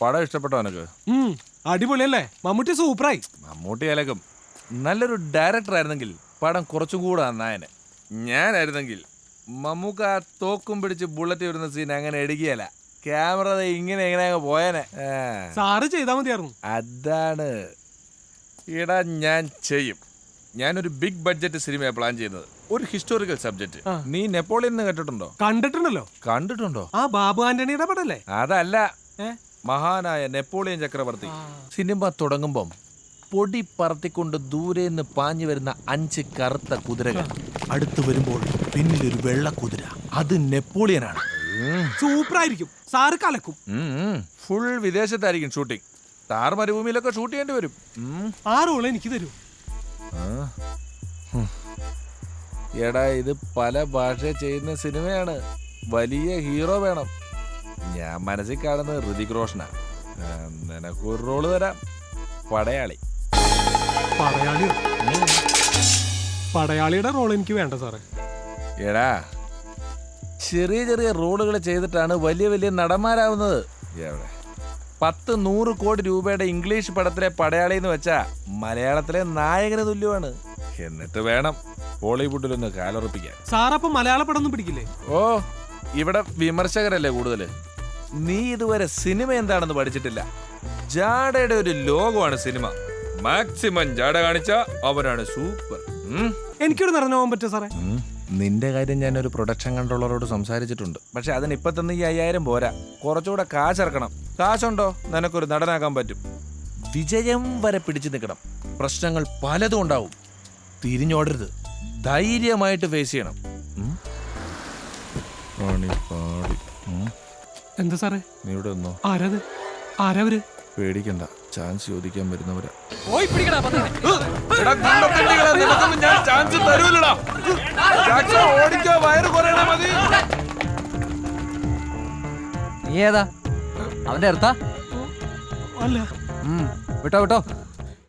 പടം ഇഷ്ടപ്പെട്ടോ എനക്ക്? അടിപൊളിയല്ലേ? മമ്മൂട്ടി സൂപ്പറായി. മമ്മൂട്ടി അലക്കും. നല്ലൊരു ഡയറക്ടർ ആയിരുന്നെങ്കിൽ പടം കുറച്ചും കൂടെ നന്നായനെ. ഞാനായിരുന്നെങ്കിൽ മമ്മൂക്ക ആ തോക്കും പിടിച്ച് ബുള്ളറ്റ് വരുന്ന സീൻ അങ്ങനെ എടുക്കുകയല്ല, ക്യാമറ ഇങ്ങനെ പോയനെ. സാറ് ചെയ്താ മതിയായിരുന്നു. അതാണ് ഇടാ, ഞാൻ ചെയ്യും. ഞാനൊരു ബിഗ് ബഡ്ജറ്റ് സിനിമയാണ് പ്ലാൻ ചെയ്യുന്നത്. ഒരു ഹിസ്റ്റോറിക്കൽ സബ്ജക്ട്. നീ നെപ്പോളിയൻ കേട്ടിട്ടുണ്ടോ? കണ്ടിട്ടുണ്ടല്ലോ. കണ്ടിട്ടുണ്ടോ? ആ ബാബു ആന്റണിയുടെ പടല്ലേ? അതല്ല, മഹാനായ നെപ്പോളിയൻ ചക്രവർത്തി. സിനിമ തുടങ്ങുമ്പം പൊടി പറത്തിക്കൊണ്ട് ദൂരേന്ന് പാഞ്ഞു വരുന്ന 5 കറുത്ത കുതിരകൾ. അടുത്ത് വരുമ്പോൾ പിന്നിലൊരു വെള്ള കുതിര. അത് നെപ്പോളിയനാണ്. സൂപ്പറായിരിക്കും. സാറ് കലക്കും. ഫുൾ വിദേശത്തായിരിക്കും ഷൂട്ടിംഗ്. താർ മരുഭൂമിയിലൊക്കെ ഷൂട്ട് ചെയ്യേണ്ടി വരും. ആ റോള് എനിക്ക് തരൂ. എടാ, ഇത് പല ഭാഷ ചെയ്യുന്ന സിനിമയാണ്. വലിയ ഹീറോ വേണം. ഞാൻ മനസ്സിൽ കാണുന്നത് ഋതിക് റോഷനാ. നിനക്കൊരു റോള് തരാം, പടയാളി. പടയാളിയുടെ റോൾ എനിക്ക് വേണ്ട സാറേ. എടാ, ചെറിയ ചെറിയ റോളുകൾ ചെയ്തിട്ടാണ് വലിയ വലിയ നടന്മാരാവുന്നത്. 10-100 കോടി രൂപയുടെ ഇംഗ്ലീഷ് പടത്തിലെ പടയാളി എന്ന് വെച്ചാ മലയാളത്തിലെ നായകന് തുല്യമാണ്. എന്നിട്ട് വേണം ബോളിവുഡിലൊന്ന് കാലുറപ്പിക്കാൻ. സാറപ്പം മലയാള പടം ഒന്നും പിടിക്കില്ലേ? ഓ, ഇവിടെ വിമർശകരല്ലേ കൂടുതല്. നീ ഇതുവരെ സിനിമ എന്താണെന്ന് പഠിച്ചിട്ടില്ല. ജാടയുടെ ഒരു ലോകമാണ് സിനിമ. മാക്സിമം ജാട കാണിച്ച അവരാണ് സൂപ്പർ. എനിക്കൊരു നിറഞ്ഞു പോകാൻ പറ്റുമോ സാറേ? നിന്റെ കാര്യം ഞാനൊരു പ്രൊഡക്ഷൻ കൺട്രോളറോട് സംസാരിച്ചിട്ടുണ്ട്. പക്ഷെ അതിന് ഇപ്പൊ തന്നെ ഈ 5000 പോരാ, കുറച്ചുകൂടെ കാശിറക്കണം. കാശുണ്ടോ? നിനക്കൊരു നടനാക്കാൻ പറ്റും. വിജയം വരെ പിടിച്ചു നിൽക്കണം. പ്രശ്നങ്ങൾ പലതും ഉണ്ടാവും. തിരിഞ്ഞോടരുത്. ധൈര്യമായിട്ട് ഫേസ് ചെയ്യണം. എന്താ സാറേ? നീ ഇവിടെ ഒന്നോ? ആരാവര്? പേടിക്കണ്ട, ചാൻസ് ചോദിക്കാൻ വരുന്നവരാ. നീ ഏതാ? അവന്റെ അടുത്താ? അല്ല. വിട്ടോ വിട്ടോ.